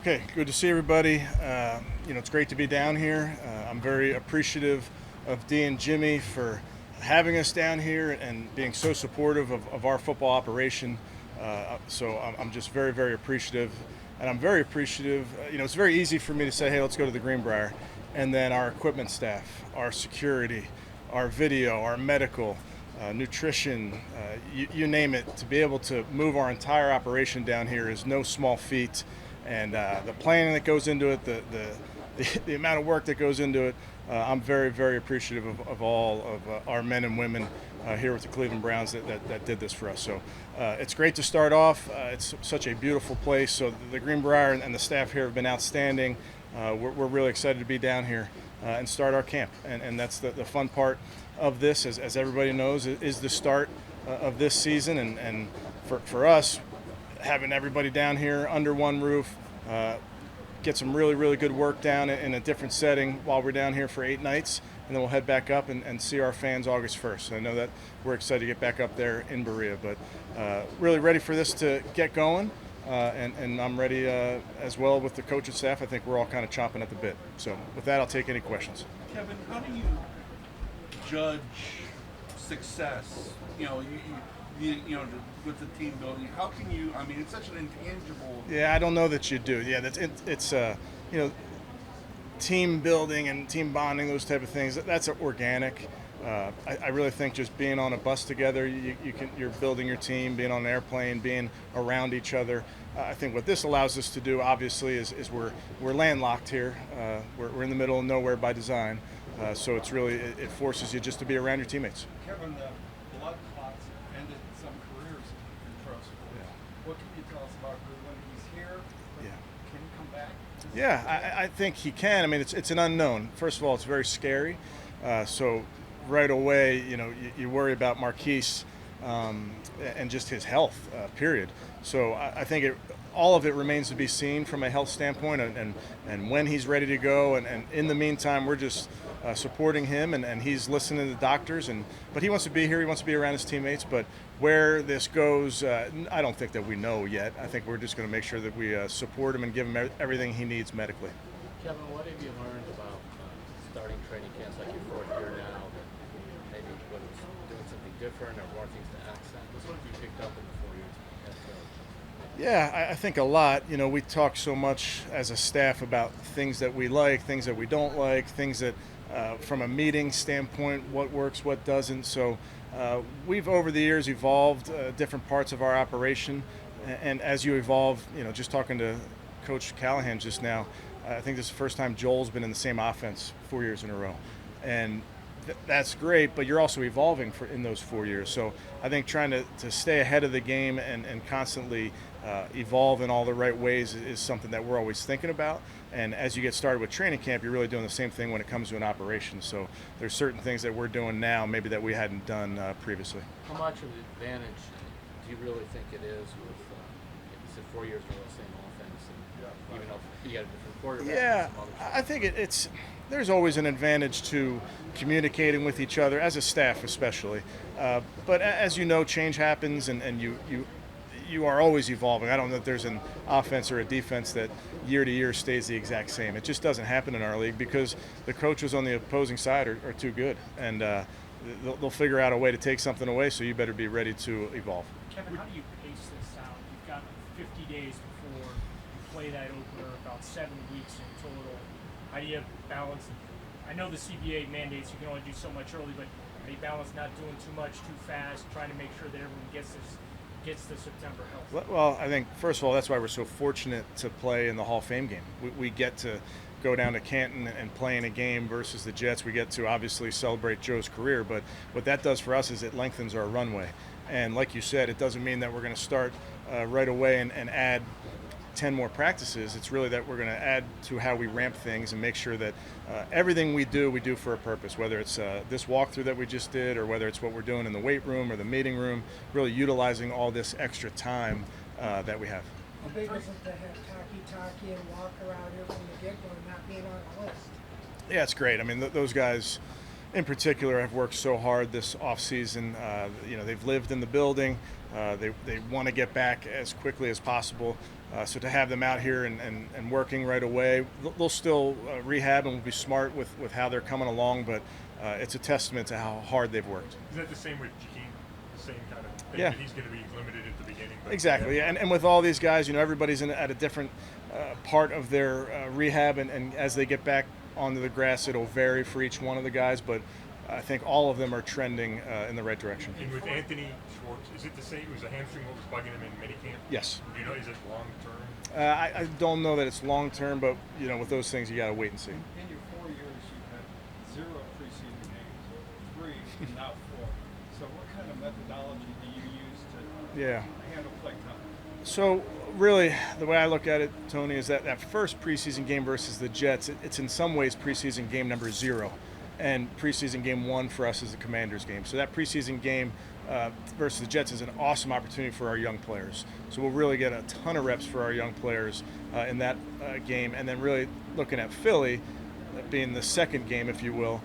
Okay, good to see everybody. It's great to be down here. I'm very appreciative of Dee and Jimmy for having us down here and being so supportive of our football operation. So I'm just very, very appreciative. And I'm very appreciative. It's very easy for me to say, hey, let's go to the Greenbrier. And then our equipment staff, our security, our video, our medical, nutrition, you name it, to be able to move our entire operation down here is no small feat. And the planning that goes into it, the amount of work that goes into it, I'm very, very appreciative of all of our men and women here with the Cleveland Browns that did this for us. So it's great to start off. It's such a beautiful place. So the Greenbrier and the staff here have been outstanding. We're really excited to be down here and start our camp. And that's the fun part of this, as everybody knows, is the start of this season. And for us, having everybody down here under one roof, get some really, really good work down in a different setting while we're down here for 8 nights, and then we'll head back up and see our fans August 1st. I know that we're excited to get back up there in Berea, but really ready for this to get going, and I'm ready as well with the coaching staff. I think we're all kind of chomping at the bit. So with that, I'll take any questions. Kevin, how do you judge success? With the team building, how can you? I mean, it's such an intangible. Yeah, I don't know that you do. Yeah, it's team building and team bonding, those type of things. That's organic. I really think just being on a bus together, you're building your team. Being on an airplane, being around each other. I think what this allows us to do, obviously, is we're landlocked here. We're in the middle of nowhere by design. So it's really it forces you just to be around your teammates. Kevin, the blood clots ended some careers in pro sports. Yeah. What can you tell us about when he's here? Yeah. Can he come back? Yeah, I think he can. I mean, it's an unknown. First of all, it's very scary. So right away, you worry about Marquise and just his health, period. So I think all of it remains to be seen from a health standpoint and when he's ready to go. And in the meantime, we're just supporting him, and he's listening to the doctors. But he wants to be here. He wants to be around his teammates. But where this goes, I don't think that we know yet. I think we're just going to make sure that we support him and give him everything he needs medically. Kevin, what have you learned about starting training camps like your fourth year now? Maybe whether it's doing something different or more things to accent. What have you picked up in the 4 years as coach? Yeah, I think a lot. We talk so much as a staff about things that we like, things that we don't like, things that from a meeting standpoint, what works, what doesn't. So we've over the years evolved different parts of our operation, and as you evolve, just talking to Coach Callahan just now, I think this is the first time Joel's been in the same offense 4 years in a row, and that's great, but you're also evolving in those 4 years. So I think trying to stay ahead of the game and constantly evolve in all the right ways is something that we're always thinking about. And as you get started with training camp, you're really doing the same thing when it comes to an operation. So there's certain things that we're doing now maybe that we hadn't done previously. How much of an advantage do you really think it is with, you said 4 years in a row, same offense, and even though you got a different quarterback? Yeah, and some other stuff? I think there's always an advantage to communicating with each other, as a staff especially. But as you know, change happens, and you are always evolving. I don't know if there's an offense or a defense that year to year stays the exact same. It just doesn't happen in our league because the coaches on the opposing side are too good, and they'll figure out a way to take something away, so you better be ready to evolve. Kevin, how do you pace this out? You've got 50 days before you play that opener, about 7 weeks in total. How do you balance? I know the CBA mandates you can only do so much early, but how do you balance not doing too much too fast, trying to make sure that everyone gets the September health? Well, I think, first of all, that's why we're so fortunate to play in the Hall of Fame game. We get to go down to Canton and play in a game versus the Jets. We get to obviously celebrate Joe's career, but what that does for us is it lengthens our runway. And like you said, it doesn't mean that we're going to start right away and add 10 more practices. It's really that we're going to add to how we ramp things and make sure that everything we do for a purpose, whether it's this walkthrough that we just did or whether it's what we're doing in the weight room or the meeting room, really utilizing all this extra time that we have. How big is it to have talkie and walk around here from the get-go and not being on the list? Yeah, it's great. I mean, those guys in particular have worked so hard this off-season. They've lived in the building. They want to get back as quickly as possible. So to have them out here and working right away, they'll still rehab and will be smart with how they're coming along, but it's a testament to how hard they've worked. Is that the same with Jakeem? The same kind of thing? Yeah. That he's going to be limited at the beginning? But Exactly, yeah. and with all these guys, everybody's at a different part of their rehab, and as they get back onto the grass, it'll vary for each one of the guys, but I think all of them are trending in the right direction. And with Anthony Schwartz, is it the same? It was a hamstring what was bugging him in minicamp? Yes. Do you know, is it long term? I don't know that it's long term, but with those things, you got to wait and see. In your 4 years, you've had 0 preseason games, 3 and now 4. So what kind of methodology do you use to handle play time? So really, the way I look at it, Tony, is that first preseason game versus the Jets, it's in some ways preseason game number 0. And preseason game 1 for us is the Commanders game. So that preseason game versus the Jets is an awesome opportunity for our young players. So we'll really get a ton of reps for our young players in that game. And then really looking at Philly, being the second game, if you will,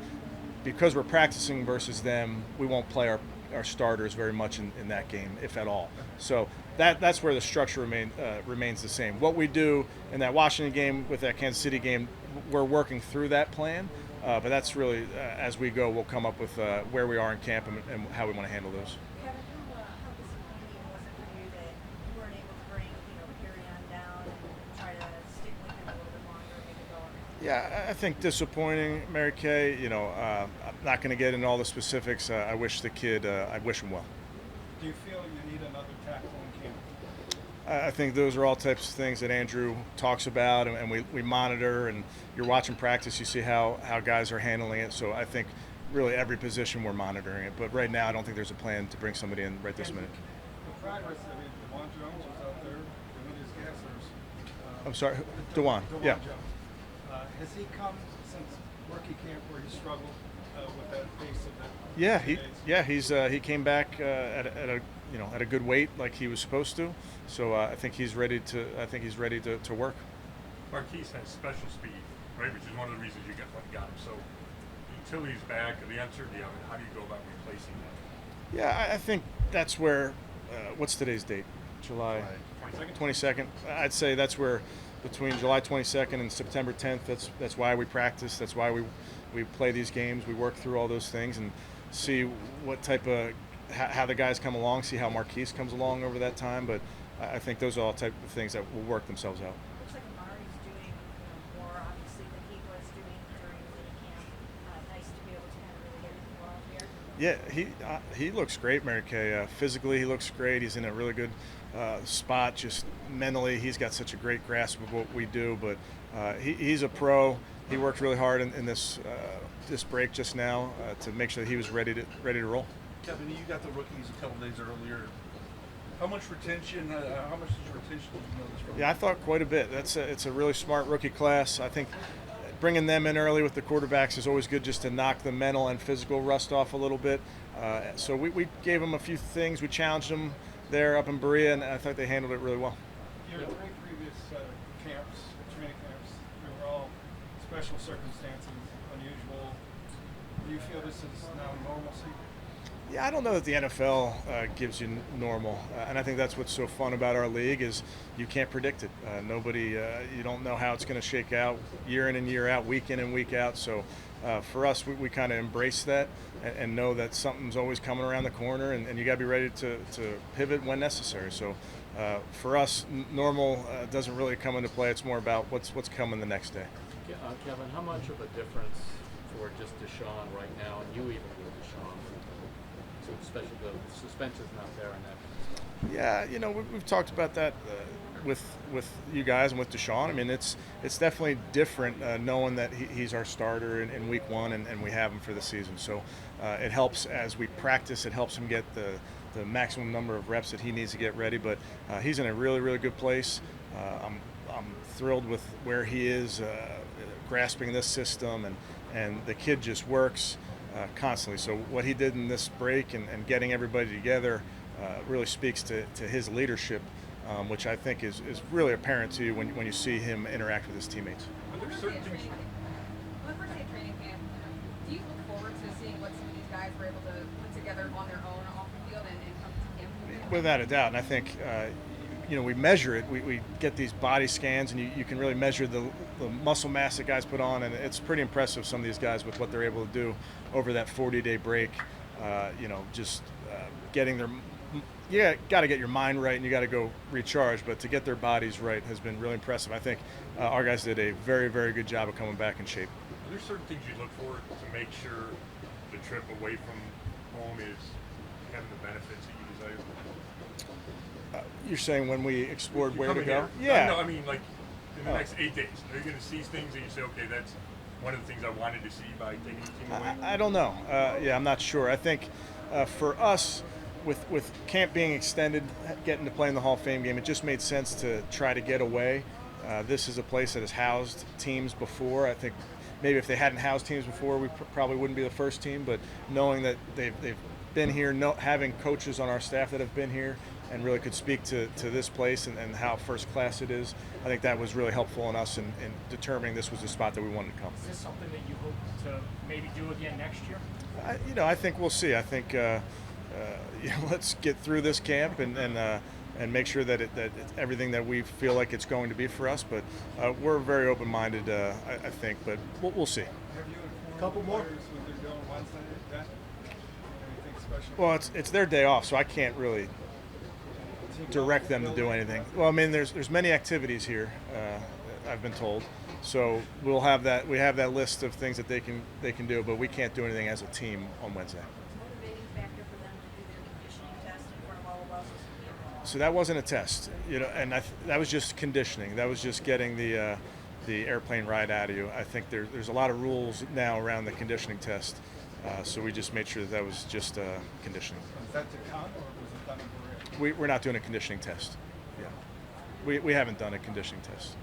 because we're practicing versus them, we won't play our starters very much in that game, if at all. So that's where the structure remains the same. What we do in that Washington game with that Kansas City game, we're working through that plan. But that's really, as we go, we'll come up with where we are in camp and how we want to handle those. Kevin, how disappointing was it for you that you weren't able to bring, Carry-On down and try to stick with him a little bit longer and make it go around? Yeah, I think disappointing, Mary Kay. I'm not going to get into all the specifics. I wish the kid, I wish him well. Do you feel you need another tackle in camp? I think those are all types of things that Andrew talks about, and we monitor, and you're watching practice, you see how guys are handling it. So I think really every position we're monitoring it. But right now I don't think there's a plan to bring somebody in right this minute. The progress, DeJuan Jones was out there doing his gassers. I'm sorry, DeJuan. Yeah. Jones. Has he come since rookie camp where he struggled with that pace of it? He came back at a good weight like he was supposed to. So I think he's ready to work. Marquise has special speed, right? Which is one of the reasons you got him. So until he's back, the uncertainty of it, how do you go about replacing that? Yeah, I think that's where. What's today's date? July 22nd. I'd say that's where between July 22nd and September 10th. That's why we practice. That's why we play these games. We work through all those things and see what type of how the guys come along. See how Marquise comes along over that time. But I think those are all type of things that will work themselves out. Looks like Amari's doing more obviously than he was doing during minicamp. Nice to be able to kind of really get him involved here. Yeah, he looks great, Mary Kay. Physically, he looks great. He's in a really good spot. Just mentally, he's got such a great grasp of what we do. But he's a pro. He worked really hard in this break just now to make sure that he was ready to roll. Kevin, you got the rookies a couple days earlier. How much retention? How much is your retention? Do you know this from? Yeah, I thought quite a bit. It's a really smart rookie class. I think bringing them in early with the quarterbacks is always good, just to knock the mental and physical rust off a little bit. So we gave them a few things. We challenged them there up in Berea, and I thought they handled it really well. Your 3 previous camps, training camps, they were all special circumstances, unusual. Do you feel this is now normalcy? Yeah, I don't know that the NFL gives you normal, and I think that's what's so fun about our league is you can't predict it. You don't know how it's going to shake out year in and year out, week in and week out. So for us, we kind of embrace that and know that something's always coming around the corner, and you got to be ready to pivot when necessary. So for us, normal doesn't really come into play. It's more about what's coming the next day. Kevin, how much of a difference for just Deshaun right now, and you even with Deshaun, so especially the suspension's not there and that? Yeah, we've talked about that with you guys and with Deshaun. I mean, it's definitely different knowing that he's our starter in week 1 and we have him for the season. So it helps as we practice. It helps him get the maximum number of reps that he needs to get ready. But he's in a really, really good place. I'm thrilled with where he is grasping this system, and the kid just works constantly. So what he did in this break and getting everybody together really speaks to his leadership, which I think is really apparent to you when you see him interact with his teammates. Are there certain things? On the first day of training camp, do you look forward to seeing what some of these guys were able to put together on their own off the field and come to camp? Without a doubt, and I think we measure it. We get these body scans, and you can really measure the muscle mass that guys put on, and it's pretty impressive, some of these guys, with what they're able to do over that 40-day break. Just getting their got to get your mind right, and you got to go recharge, but to get their bodies right has been really impressive. I think our guys did a very, very good job of coming back in shape. Are there certain things you look for to make sure the trip away from home is having the benefits that you desire? You're saying when we explored where to Coming go? here. Yeah. No, I mean, like in the next 8 days, are you going to see things that you say, okay, that's one of the things I wanted to see by taking the team away? I don't know. I'm not sure. I think for us, with camp being extended, getting to play in the Hall of Fame game, it just made sense to try to get away. This is a place that has housed teams before. I think maybe if they hadn't housed teams before, we probably wouldn't be the first team. But knowing that they've been here, having coaches on our staff that have been here and really could speak to this place and how first class it is, I think that was really helpful in us in determining this was the spot that we wanted to come. Is this something that you hope to maybe do again next year? I think we'll see. I think let's get through this camp and make sure that it's everything that we feel like it's going to be for us. But we're very open-minded, I think. But we'll see. Have you informed Couple more. players what they're doing Wednesday? Anything special? Well, it's their day off, so I can't really direct them to do anything. Well, I mean, there's many activities here, I've been told. So we'll have that. We have that list of things that they can do, but we can't do anything as a team on Wednesday. Motivating factor for them to do their conditioning test in front of all of us. So that wasn't a test, and that was just conditioning. That was just getting the airplane ride out of you. I think there's a lot of rules now around the conditioning test, so we just made sure that was just conditioning. Was that to come, or was it done in Korea? We're not doing a conditioning test. Yeah, we haven't done a conditioning test.